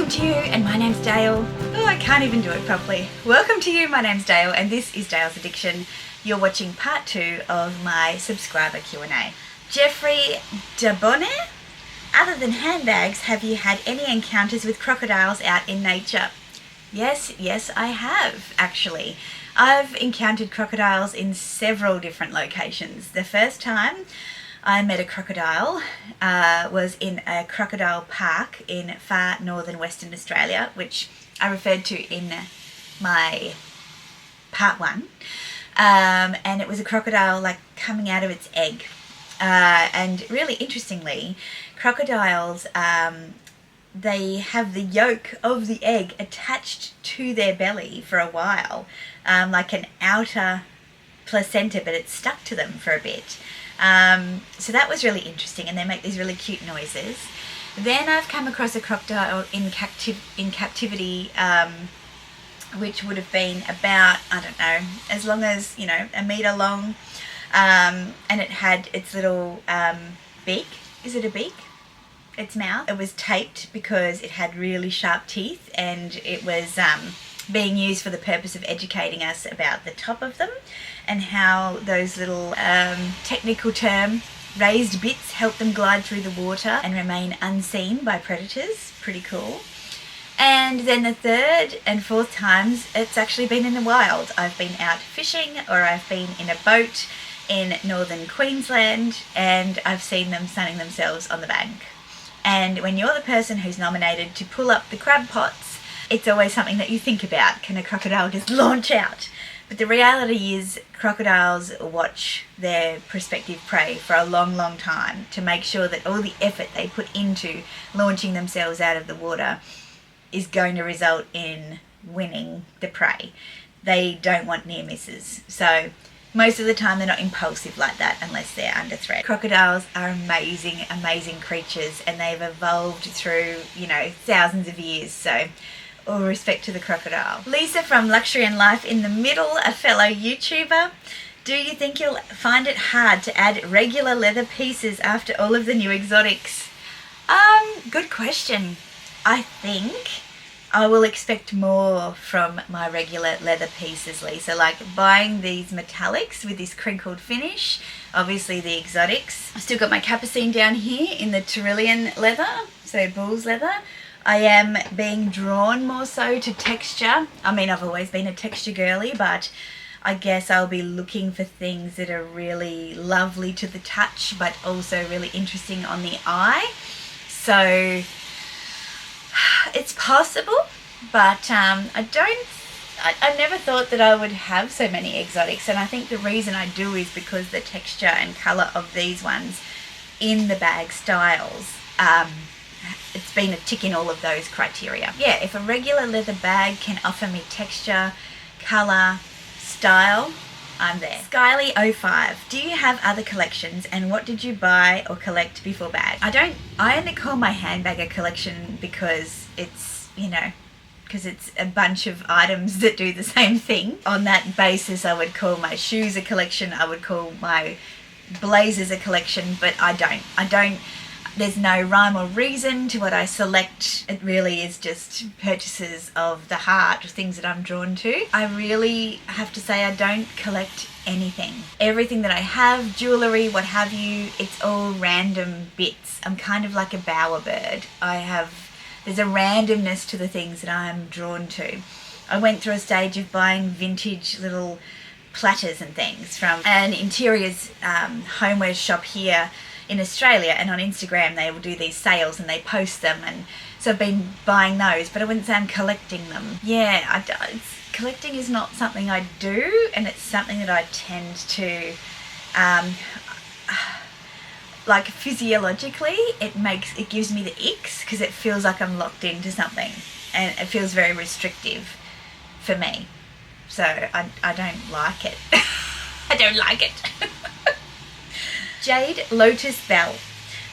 Welcome to you, and my name's Dale. Oh, I can't even do it properly. Welcome to you, my name's Dale, and this is Dale's Addiction. You're watching part 2 of my subscriber Q&A. Jeffrey Dabonnet, other than handbags, have you had any encounters with crocodiles out in nature? Yes, I have, actually. I've encountered crocodiles in several different locations. The first time I met a crocodile was in a crocodile park in far northern Western Australia, which I referred to in my part 1. And it was a crocodile like coming out of its egg. And really interestingly, crocodiles, they have the yolk of the egg attached to their belly for a while, like an outer placenta, but it's stuck to them for a bit. So that was really interesting, and they make these really cute noises. Then I've come across a crocodile in captivity, which would have been about, I don't know, as long as, a metre long, and it had its little beak. Is it a beak? Its mouth. It was taped because it had really sharp teeth, and it was being used for the purpose of educating us about the top of them and how those little, technical term, raised bits help them glide through the water and remain unseen by predators. Pretty cool. And then the third and fourth times, it's actually been in the wild. I've been out fishing, or I've been in a boat in northern Queensland, and I've seen them sunning themselves on the bank. And when you're the person who's nominated to pull up the crab pots, it's always something that you think about. Can a crocodile just launch out? But the reality is crocodiles watch their prospective prey for a long, long time to make sure that all the effort they put into launching themselves out of the water is going to result in winning the prey. They don't want near misses. So most of the time they're not impulsive like that unless they're under threat. Crocodiles are amazing, amazing creatures, and they've evolved through, thousands of years. So all respect to the crocodile. Lisa from Luxury and Life in the Middle, a fellow YouTuber. Do you think you'll find it hard to add regular leather pieces after all of the new exotics? Good question. I think I will expect more from my regular leather pieces, Lisa, like buying these metallics with this crinkled finish, obviously the exotics. I've still got my capucine down here in the Tyrolean leather, so bull's leather. I am being drawn more so to texture. I mean, I've always been a texture girly, but I guess I'll be looking for things that are really lovely to the touch, but also really interesting on the eye. So it's possible, but I never thought that I would have so many exotics, and I think the reason I do is because the texture and colour of these ones in the bag styles, it's been a tick in all of those criteria. Yeah, if a regular leather bag can offer me texture, colour, style, I'm there. Skyly05, do you have other collections, and what did you buy or collect before bag? I only call my handbag a collection because it's, because it's a bunch of items that do the same thing. On that basis, I would call my shoes a collection, I would call my blazers a collection, but I don't, there's no rhyme or reason to what I select. It really is just purchases of the heart, things that I'm drawn to. I really have to say I don't collect anything. Everything that I have, jewellery, what have you, it's all random bits. I'm kind of like a bowerbird. There's a randomness to the things that I'm drawn to. I went through a stage of buying vintage little platters and things from an interiors homeware shop here in Australia, and on Instagram they will do these sales and they post them, and so I've been buying those, but I wouldn't say I'm collecting them. Yeah, collecting is not something I do, and it's something that I tend to, like physiologically, it gives me the icks because it feels like I'm locked into something, and it feels very restrictive for me. So I don't like it. I don't like it. Jade Lotus Bell,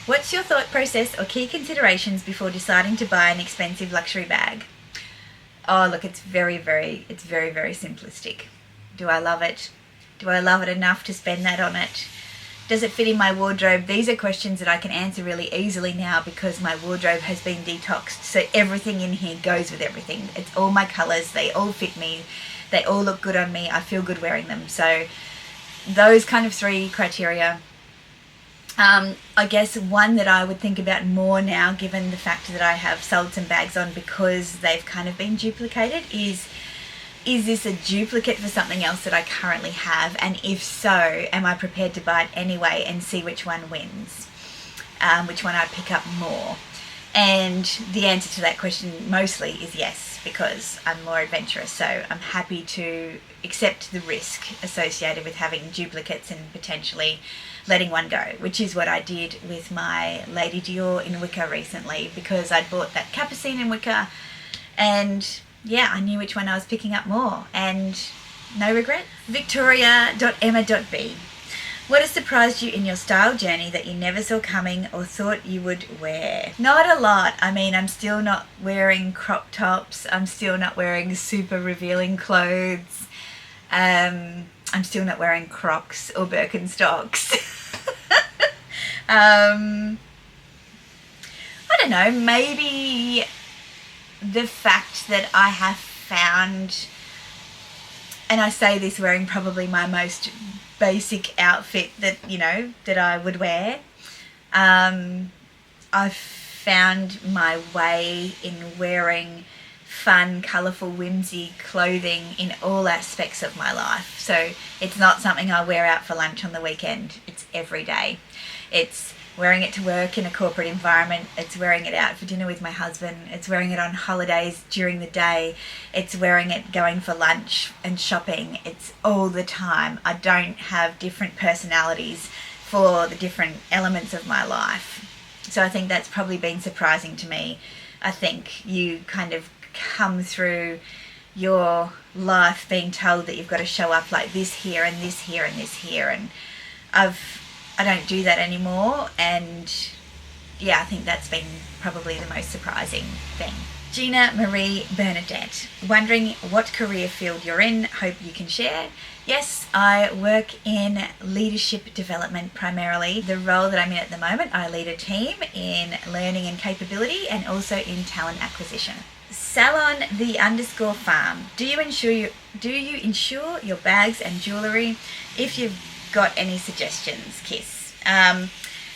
what's your thought process or key considerations before deciding to buy an expensive luxury bag? Oh, look, it's very, very simplistic. Do I love it? Do I love it enough to spend that on it? Does it fit in my wardrobe? These are questions that I can answer really easily now because my wardrobe has been detoxed. So everything in here goes with everything. It's all my colours. They all fit me. They all look good on me. I feel good wearing them. So those kind of 3 criteria. I guess one that I would think about more now, given the fact that I have sold some bags on because they've kind of been duplicated, is this a duplicate for something else that I currently have? And if so, am I prepared to buy it anyway and see which one wins? Which one I'd pick up more? And the answer to that question mostly is yes, because I'm more adventurous. So I'm happy to accept the risk associated with having duplicates and potentially letting one go, which is what I did with my Lady Dior in wicker recently, because I'd bought that Capucine in wicker and yeah, I knew which one I was picking up more, and no regret. Victoria.emma.b. What has surprised you in your style journey that you never saw coming or thought you would wear? Not a lot. I mean, I'm still not wearing crop tops. I'm still not wearing super revealing clothes. I'm still not wearing Crocs or Birkenstocks. I don't know, maybe the fact that I have found, and I say this wearing probably my most basic outfit that, you know, that I would wear, I've found my way in wearing fun, colourful, whimsy clothing in all aspects of my life. So it's not something I wear out for lunch on the weekend. It's every day. It's wearing it to work in a corporate environment. It's wearing it out for dinner with my husband. It's wearing it on holidays during the day. It's wearing it going for lunch and shopping. It's all the time. I don't have different personalities for the different elements of my life. So I think that's probably been surprising to me. I think you kind of come through your life being told that you've got to show up like this here and this here and this here, and I don't do that anymore, and yeah, I think that's been probably the most surprising thing. Gina Marie Bernadette, wondering what career field you're in, hope you can share. Yes, I work in leadership development primarily. The role that I'm in at the moment, I lead a team in learning and capability and also in talent acquisition. Salon _farm. Do you insure your bags and jewellery? If you've got any suggestions, kiss.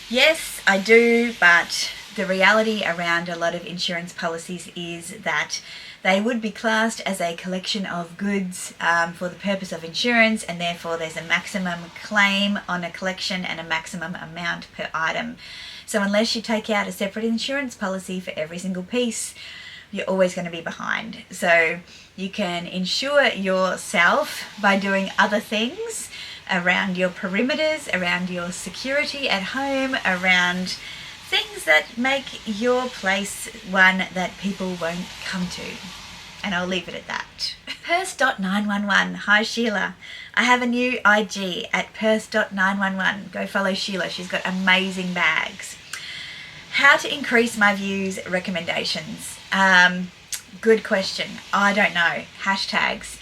Yes, I do, but the reality around a lot of insurance policies is that they would be classed as a collection of goods for the purpose of insurance, and therefore there's a maximum claim on a collection and a maximum amount per item. So unless you take out a separate insurance policy for every single piece, you're always going to be behind. So you can insure yourself by doing other things around your perimeters, around your security at home, around things that make your place one that people won't come to. And I'll leave it at that. Purse.911. Hi Sheila. I have a new IG at Purse.911. Go follow Sheila. She's got amazing bags. How to increase my views recommendations. Good question. I don't know. Hashtags.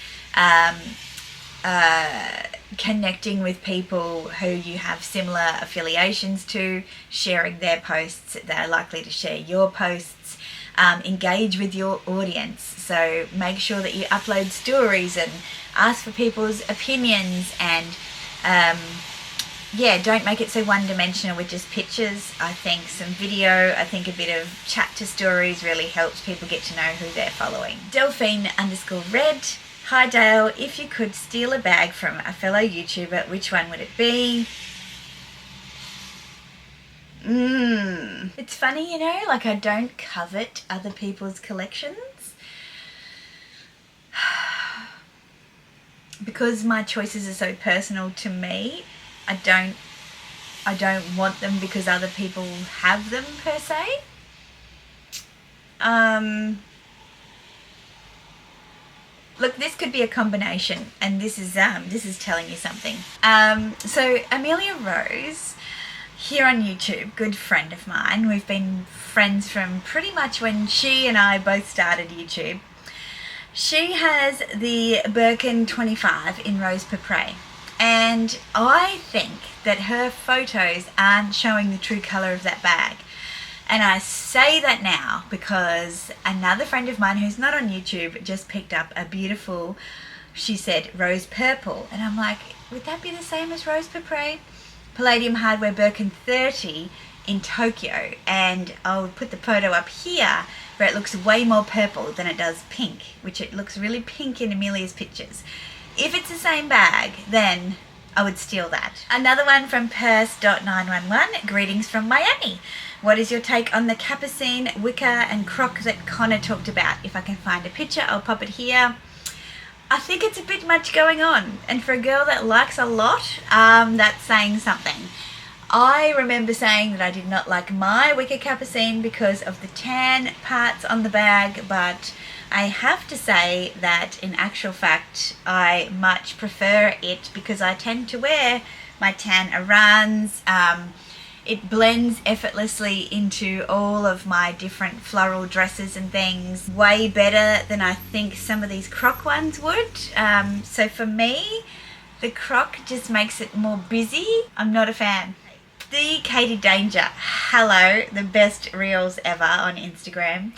Connecting with people who you have similar affiliations to, sharing their posts, they're likely to share your posts. Engage with your audience, so make sure that you upload stories and ask for people's opinions, and yeah, don't make it so one-dimensional with just pictures. I think some video, I think a bit of chat to stories really helps people get to know who they're following. Delphine_red. Hi Dale, if you could steal a bag from a fellow YouTuber, which one would it be? It's funny, you know, like I don't covet other people's collections because my choices are so personal to me. I don't want them because other people have them per se. Look, this could be a combination, and this is telling you something. So Amelia Rose, here on YouTube, good friend of mine. We've been friends from pretty much when she and I both started YouTube. She has the Birkin 25 in Rose Purpre. and I think that her photos aren't showing the true colour of that bag. And I say that now because another friend of mine who's not on YouTube just picked up a beautiful, she said, rose purple. And I'm like, would that be the same as rose purple? Palladium Hardware Birkin 30 in Tokyo. And I'll put the photo up here where it looks way more purple than it does pink, which it looks really pink in Amelia's pictures. If it's the same bag, then I would steal that. Another one from Purse.911, greetings from Miami. What is your take on the Capucine, wicker and croc that Connor talked about? If I can find a picture, I'll pop it here. I think it's a bit much going on, and for a girl that likes a lot, that's saying something. I remember saying that I did not like my wicker Capucine because of the tan parts on the bag, but I have to say that in actual fact I much prefer it because I tend to wear my tan Irans. It blends effortlessly into all of my different floral dresses and things, way better than I think some of these croc ones would. So for me, the croc just makes it more busy. I'm not a fan. The Katie Danger, hello, the best reels ever on Instagram.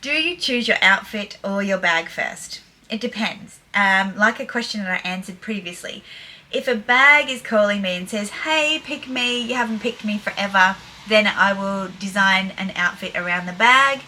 Do you choose your outfit or your bag first? It depends. Like a question that I answered previously. If a bag is calling me and says, hey, pick me, you haven't picked me forever, then I will design an outfit around the bag.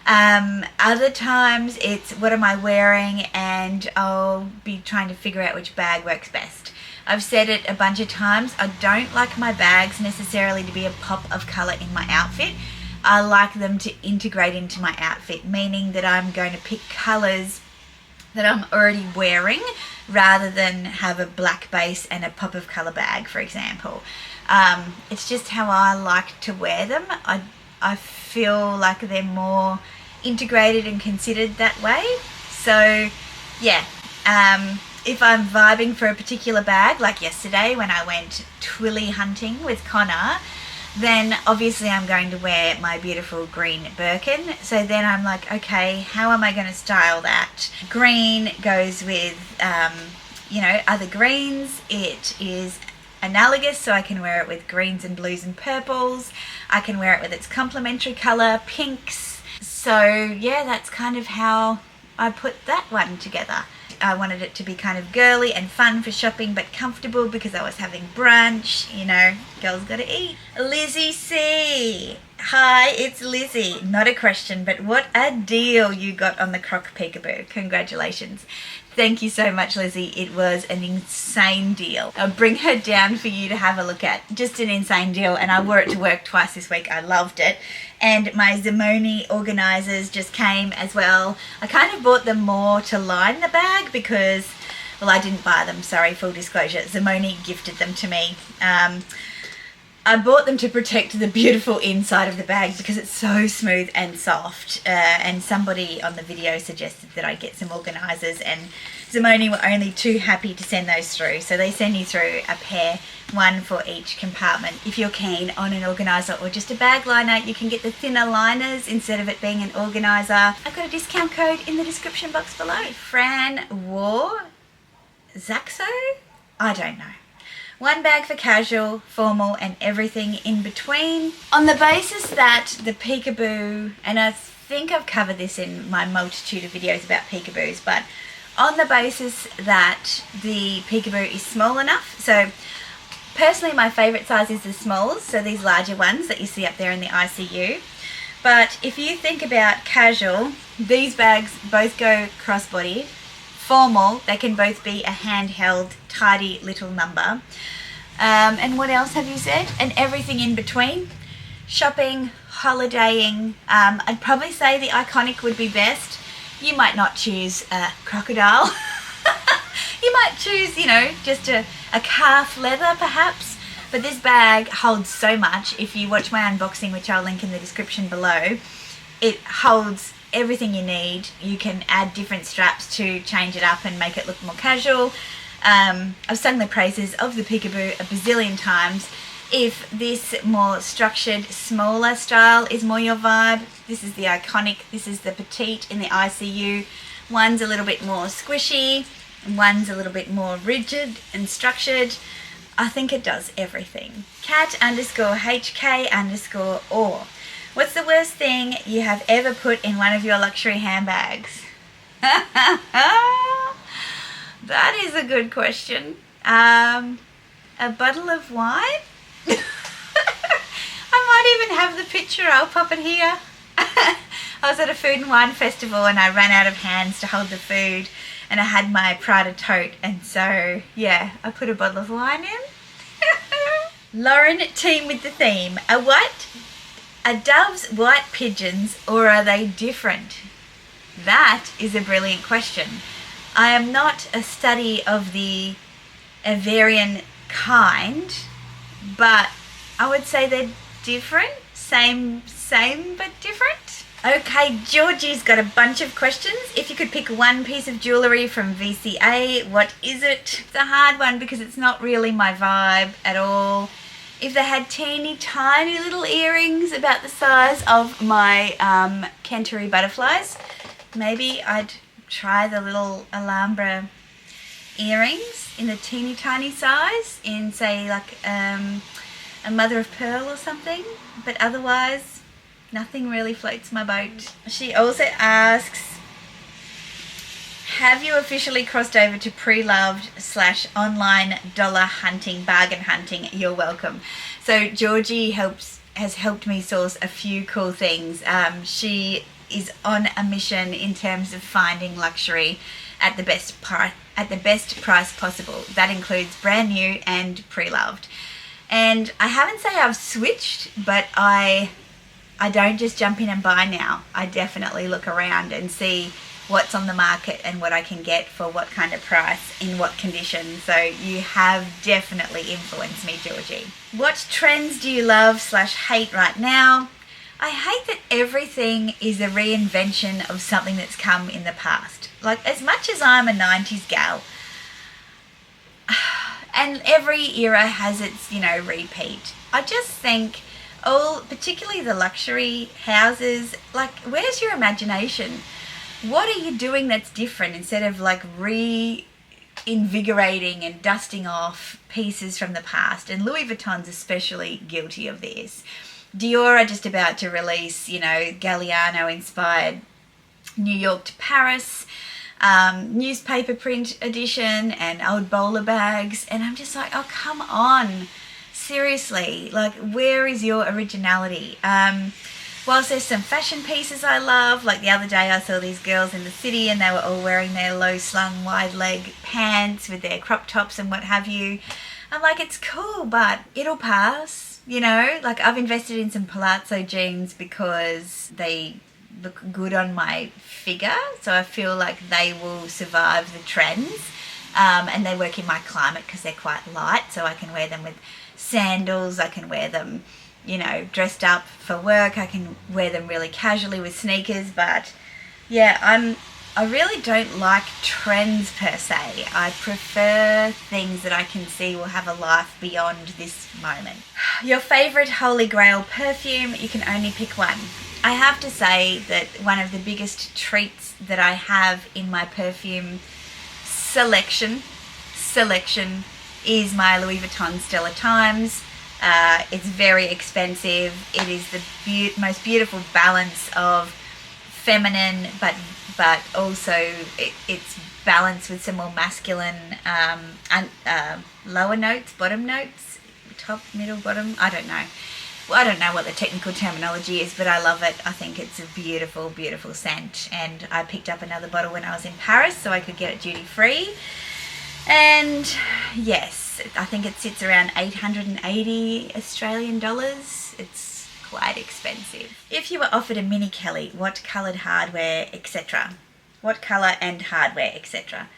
Other times it's what am I wearing, and I'll be trying to figure out which bag works best. I've said it a bunch of times, I don't like my bags necessarily to be a pop of colour in my outfit. I like them to integrate into my outfit, meaning that I'm going to pick colours that I'm already wearing rather than have a black base and a pop of colour bag, for example. It's just how I like to wear them. I feel like they're more integrated and considered that way. So yeah, if I'm vibing for a particular bag, like yesterday when I went twilly hunting with Connor, then obviously I'm going to wear my beautiful green Birkin. So then I'm like, okay, how am I going to style that? Green goes with, other greens. It is analogous, so I can wear it with greens and blues and purples. I can wear it with its complementary colour, pinks. So yeah, that's kind of how I put that one together. I wanted it to be kind of girly and fun for shopping, but comfortable because I was having brunch. You know, girls gotta eat. Lizzie C. Hi, it's Lizzie. Not a question, but what a deal you got on the croc peekaboo. Congratulations. Thank you so much, Lizzie. It was an insane deal. I'll bring her down for you to have a look at. Just an insane deal, and I wore it to work twice this week. I loved it. And my Zoomoni organisers just came as well. I kind of bought them more to line the bag because, well, I didn't buy them, sorry, full disclosure. Zoomoni gifted them to me. I bought them to protect the beautiful inside of the bag because it's so smooth and soft. And somebody on the video suggested that I get some organisers, and Zoomoni were only too happy to send those through. So they send you through a pair, one for each compartment. If you're keen on an organiser or just a bag liner, you can get the thinner liners instead of it being an organiser. I've got a discount code in the description box below. Fran War Zaxo? I don't know. One bag for casual, formal, and everything in between. On the basis that the peekaboo, and I think I've covered this in my multitude of videos about peekaboos, but on the basis that the peekaboo is small enough, so personally my favourite size is the smalls, so these larger ones that you see up there in the ICU. But if you think about casual, these bags both go crossbody. Formal, they can both be a handheld, tidy little number. And what else have you said? And everything in between. Shopping, holidaying. I'd probably say the Iconic would be best. You might not choose a Crocodile. You might choose, just a calf leather perhaps. But this bag holds so much. If you watch my unboxing, which I'll link in the description below, it holds everything you need. You can add different straps to change it up and make it look more casual. I've sung the praises of the peekaboo a bazillion times. If this more structured, smaller style is more your vibe, this is the Iconic, this is the petite in the ICU. One's a little bit more squishy, One's a little bit more rigid and structured. I think it does everything. Cat_HK_or. What's the worst thing you have ever put in one of your luxury handbags? That is a good question. A bottle of wine? I might even have the picture. I'll pop it here. I was at a food and wine festival and I ran out of hands to hold the food, and I had my Prada tote, and so yeah, I put a bottle of wine in. Lauren, team with the theme. Are doves white pigeons, or are they different? That is a brilliant question. I am not a study of the avian kind, but I would say they're different. Same but different. Okay, Georgie's got a bunch of questions. If you could pick one piece of jewellery from VCA, what is it? It's a hard one because it's not really my vibe at all. If they had teeny tiny little earrings about the size of my Canterbury butterflies, maybe I'd try the little Alhambra earrings in the teeny tiny size in, say, like a mother of pearl or something. But otherwise, nothing really floats my boat. She also asks, have you officially crossed over to pre-loved / online dollar hunting, bargain hunting? You're welcome. So Georgie has helped me source a few cool things. She is on a mission in terms of finding luxury at the best price possible. That includes brand new and pre-loved. And I haven't say I've switched, but I don't just jump in and buy now. I definitely look around and see what's on the market and what I can get for what kind of price in what condition. So you have definitely influenced me, Georgie. What trends do you love / hate right now? I hate that everything is a reinvention of something that's come in the past. Like, as much as I'm a 90s gal, and every era has its, repeat, I just think, particularly the luxury houses, like, where's your imagination? What are you doing that's different instead of like reinvigorating and dusting off pieces from the past? And Louis Vuitton's especially guilty of this. Dior are just about to release, Galliano inspired New York to Paris newspaper print edition and old bowler bags, and I'm just like, oh, come on, seriously, like, where is your originality? Whilst there's some fashion pieces I love, like the other day I saw these girls in the city and they were all wearing their low slung wide leg pants with their crop tops and what have you. I'm like, it's cool, but it'll pass, like, I've invested in some Palazzo jeans because they look good on my figure, so I feel like they will survive the trends, and they work in my climate because they're quite light, so I can wear them with sandals, I can wear them dressed up for work, I can wear them really casually with sneakers. But yeah, I really don't like trends per se. I prefer things that I can see will have a life beyond this moment. Your favourite Holy Grail perfume? You can only pick one. I have to say that one of the biggest treats that I have in my perfume selection is my Louis Vuitton Stellar Times. It's very expensive. It is the most beautiful balance of feminine, but also it's balanced with some more masculine lower notes, bottom notes, top, middle, bottom. I don't know what the technical terminology is, but I love it. I think it's a beautiful, beautiful scent, and I picked up another bottle when I was in Paris so I could get it duty free. And yes, I think it sits around 880 Australian dollars. It's quite expensive. If you were offered a mini Kelly, what coloured hardware, etc.? What colour and hardware, etc.?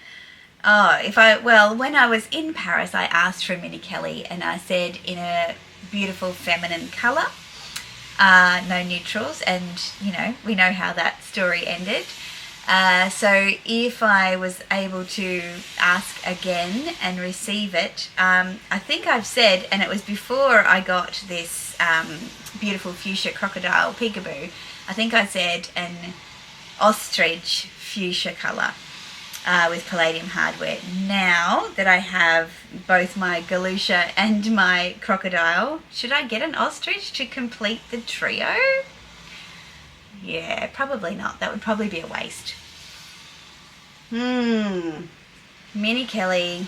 When I was in Paris, I asked for a mini Kelly and I said in a beautiful feminine colour, no neutrals, and we know how that story ended. So if I was able to ask again and receive it, I think I've said, and it was before I got this beautiful fuchsia crocodile peekaboo, I think I said an ostrich fuchsia colour. with palladium hardware. Now that I have both my Galusha and my Crocodile, should I get an ostrich to complete the trio? Yeah, probably not. That would probably be a waste. Minnie Kelly.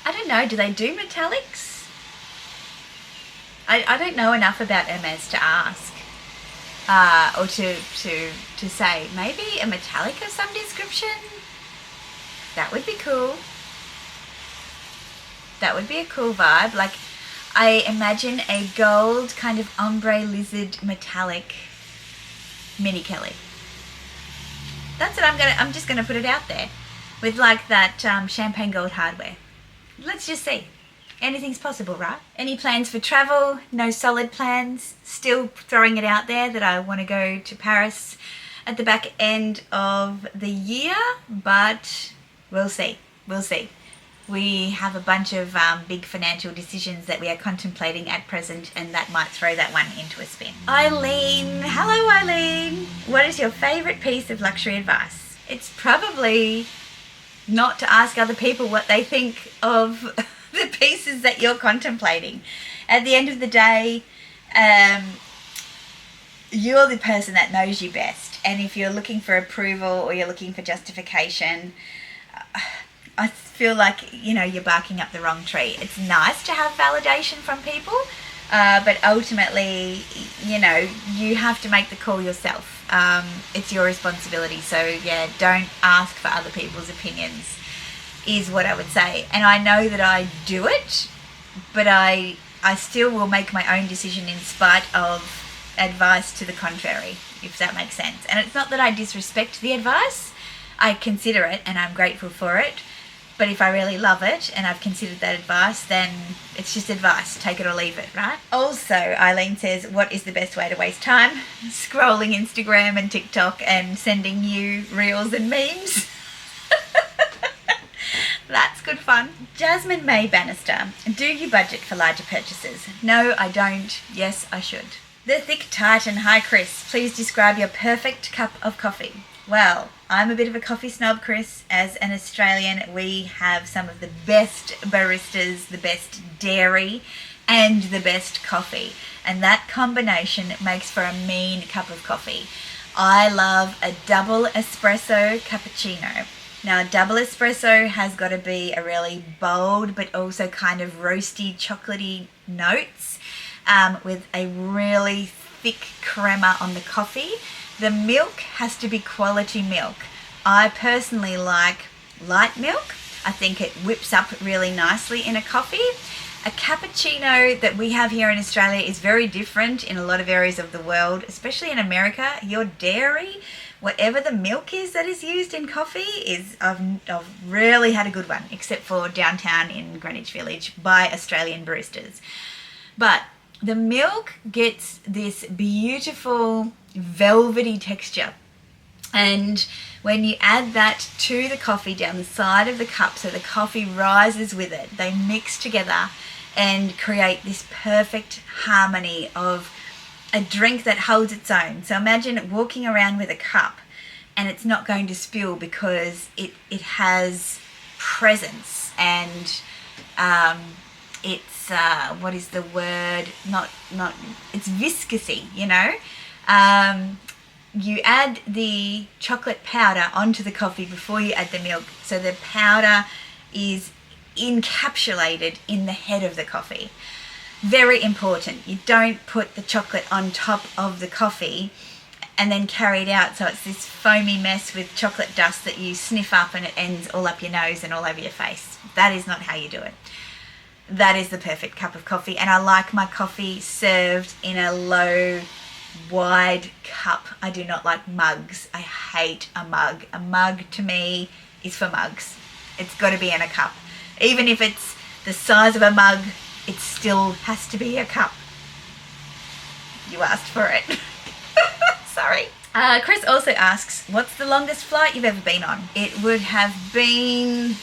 I don't know, do they do metallics? I don't know enough about Hermes to ask. Or to say, maybe a metallic of some description? That would be cool. That would be a cool vibe. Like, I imagine a gold kind of ombre lizard metallic Minnie Kelly. That's what I'm just gonna put it out there. With like that champagne gold hardware. Let's just see. Anything's possible, right? Any plans for travel? No solid plans. Still throwing it out there that I want to go to Paris at the back end of the year, but we'll see. We'll see. We have a bunch of big financial decisions that we are contemplating at present, and that might throw that one into a spin. Eileen. Hello, Eileen. What is your favourite piece of luxury advice? It's probably not to ask other people what they think of the pieces that you're contemplating. At the end of the day, you're the person that knows you best. And if you're looking for approval or you're looking for justification, I feel like, you know, you're barking up the wrong tree. It's nice to have validation from people, but ultimately, you know, you have to make the call yourself. It's your responsibility. So yeah, don't ask for other people's opinions is what I would say. And I know that I do it, but I still will make my own decision in spite of advice to the contrary, if that makes sense. And it's not that I disrespect the advice. I consider it and I'm grateful for it. But if I really love it and I've considered that advice, then it's just advice. Take it or leave it, right? Also, Eileen says, what is the best way to waste time? Scrolling Instagram and TikTok and sending you reels and memes. That's good fun. Jasmine May Bannister. Do you budget for larger purchases? No, I don't. Yes, I should. The Thick Titan. Hi, Chris. Please describe your perfect cup of coffee. Well, I'm a bit of a coffee snob, Chris. As an Australian, we have some of the best baristas, the best dairy, and the best coffee. And that combination makes for a mean cup of coffee. I love a double espresso cappuccino. Now, a double espresso has got to be a really bold but also kind of roasty, chocolatey notes with a really thick crema on the coffee. The milk has to be quality milk. I personally like light milk. I think it whips up really nicely in a coffee. A cappuccino that we have here in Australia is very different in a lot of areas of the world, especially in America. Your dairy, whatever the milk is that is used in coffee, I've rarely had a good one, except for downtown in Greenwich Village by Australian baristas. But the milk gets this beautiful velvety texture, and when you add that to the coffee down the side of the cup so the coffee rises with it, they mix together and create this perfect harmony of a drink that holds its own. So imagine walking around with a cup and it's not going to spill because it has presence and it's what is the word, not it's viscosity, you know. You add the chocolate powder onto the coffee before you add the milk, so the powder is encapsulated in the head of the coffee. Very important. You don't put the chocolate on top of the coffee and then carry it out so it's this foamy mess with chocolate dust that you sniff up and it ends all up your nose and all over your face. That is not how you do it. That is the perfect cup of coffee, and I like my coffee served in a low, wide cup. I do not like mugs. I hate a mug. A mug to me is for mugs. It's got to be in a cup. Even if it's the size of a mug, it still has to be a cup. You asked for it. Sorry. Chris also asks, what's the longest flight you've ever been on? It would have been,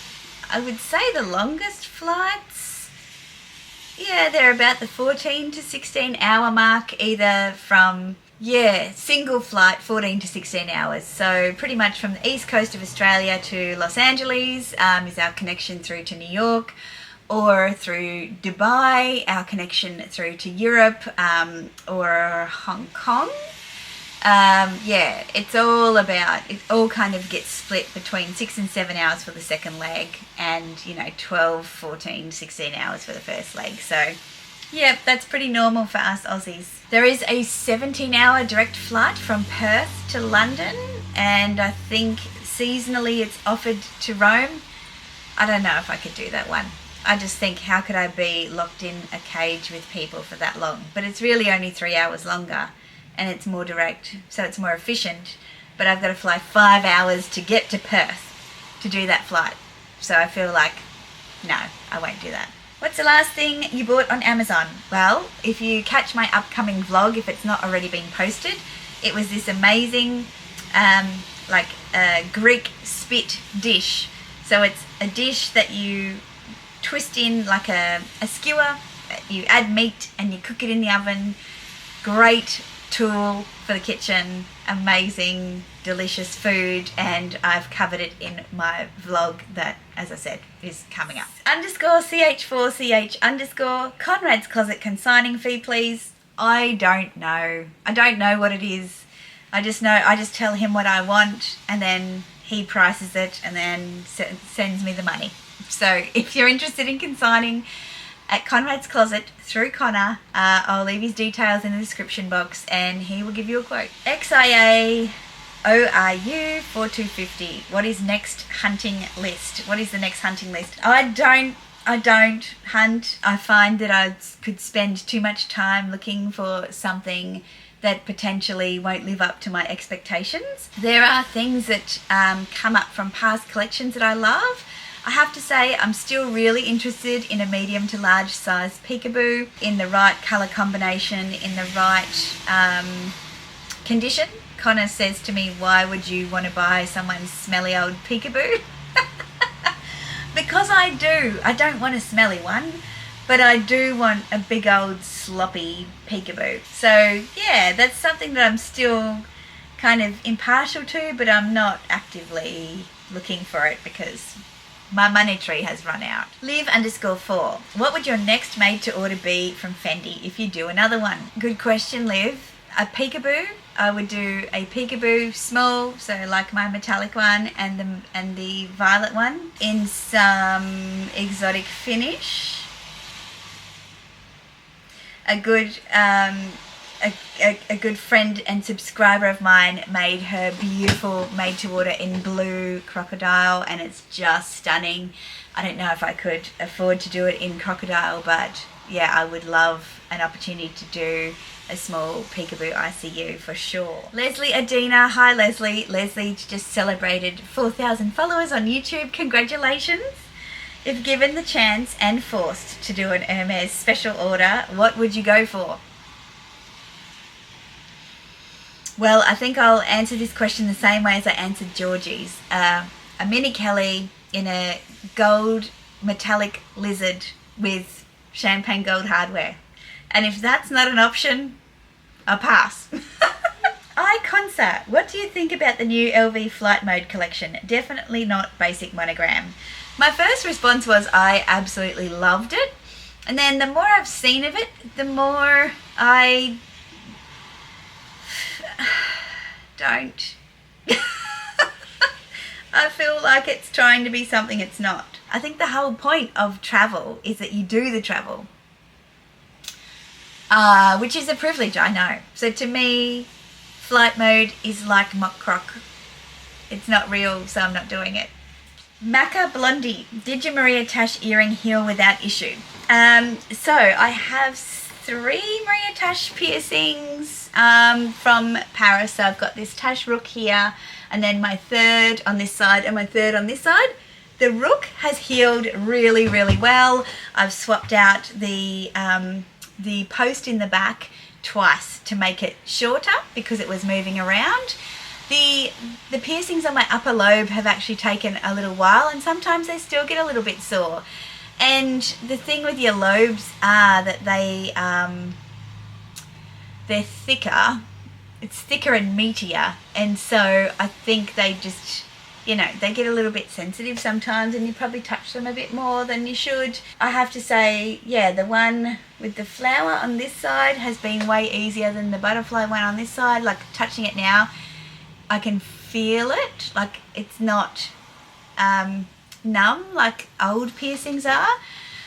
I would say the longest flights, yeah, they're about the 14 to 16 hour mark, either from Yeah, single flight, 14 to 16 hours. So pretty much from the east coast of Australia to Los Angeles is our connection through to New York, or through Dubai, our connection through to Europe, or Hong Kong. Yeah, it all kind of gets split between 6 and 7 hours for the second leg, and 12, 14, 16 hours for the first leg. So yeah, that's pretty normal for us Aussies. There is a 17-hour direct flight from Perth to London, and I think seasonally it's offered to Rome. I don't know if I could do that one. I just think, how could I be locked in a cage with people for that long? But it's really only 3 hours longer, and it's more direct, so it's more efficient. But I've got to fly 5 hours to get to Perth to do that flight. So I feel like, no, I won't do that. What's the last thing you bought on Amazon? Well, if you catch my upcoming vlog, if it's not already been posted, it was this amazing Greek spit dish. So it's a dish that you twist in like a skewer, you add meat and you cook it in the oven. Great tool for the kitchen, amazing, delicious food, and I've covered it in my vlog that, as I said, is coming up. _CH4CH_ Conrad's Closet consigning fee, please. I don't know what it is. I just tell him what I want, and then he prices it and then sends me the money. So if you're interested in consigning at Conrad's Closet through Connor, I'll leave his details in the description box and he will give you a quote. XIA ORU 4250. What is next hunting list? What is the next hunting list? I don't hunt. I find that I could spend too much time looking for something that potentially won't live up to my expectations. There are things that come up from past collections that I love. I have to say I'm still really interested in a medium to large size peekaboo in the right colour combination, in the right condition. Connor says to me, why would you want to buy someone's smelly old peekaboo? Because I do. I don't want a smelly one, but I do want a big old sloppy peekaboo. So yeah, that's something that I'm still kind of impartial to, but I'm not actively looking for it because my money tree has run out. Liv_4. What would your next made to order be from Fendi if you do another one? Good question, Liv. A peekaboo. I would do a peekaboo small, so like my metallic one and the violet one, in some exotic finish. A good a good friend and subscriber of mine made her beautiful made to order in blue Crocodile, and it's just stunning. I don't know if I could afford to do it in Crocodile, but yeah, I would love an opportunity to do a small peekaboo ICU for sure. Leslie Adina. Hi Leslie. Leslie just celebrated 4,000 followers on YouTube. Congratulations. If given the chance and forced to do an Hermes special order, what would you go for? Well, I think I'll answer this question the same way as I answered Georgie's. A mini Kelly in a gold metallic lizard with champagne gold hardware. And if that's not an option, I'll pass. Iconsa, what do you think about the new LV flight mode collection? Definitely not basic monogram. My first response was I absolutely loved it. And then the more I've seen of it, the more I don't. I feel like it's trying to be something it's not. I think the whole point of travel is that you do the travel. Which is a privilege, I know. So to me, flight mode is like mock croc. It's not real, so I'm not doing it. Maca Blondie, did your Maria Tash earring heal without issue? So I have 3 Maria Tash piercings from Paris. So I've got this Tash rook here, and then my 3rd on this side and my 3rd on this side. The rook has healed really, really well. I've swapped out the post in the back twice to make it shorter because it was moving around. The piercings on my upper lobe have actually taken a little while, and sometimes they still get a little bit sore. And the thing with your lobes are that they're thicker it's thicker and meatier, and so I think they just, you know, they get a little bit sensitive sometimes, and you probably touch them a bit more than you should. I have to say, yeah, the one with the flower on this side has been way easier than the butterfly one on this side. Like, touching it now, I can feel it. Like, it's not numb like old piercings are.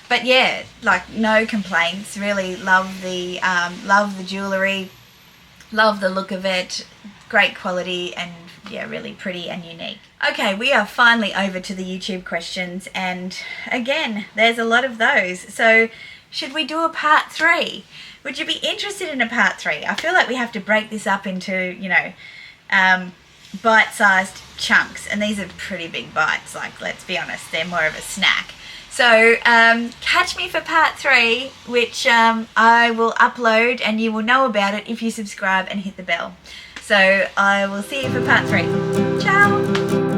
But yeah, like, no complaints. Really love the jewellery, love the look of it, great quality, and yeah, really pretty and unique. Okay, we are finally over to the YouTube questions, and again, there's a lot of those. So should we do a part 3? Would you be interested in a part 3? I feel like we have to break this up into, you know, bite-sized chunks, and these are pretty big bites. Like, let's be honest, they're more of a snack. So catch me for part 3, which I will upload, and you will know about it if you subscribe and hit the bell. So I will see you for part 3. Ciao!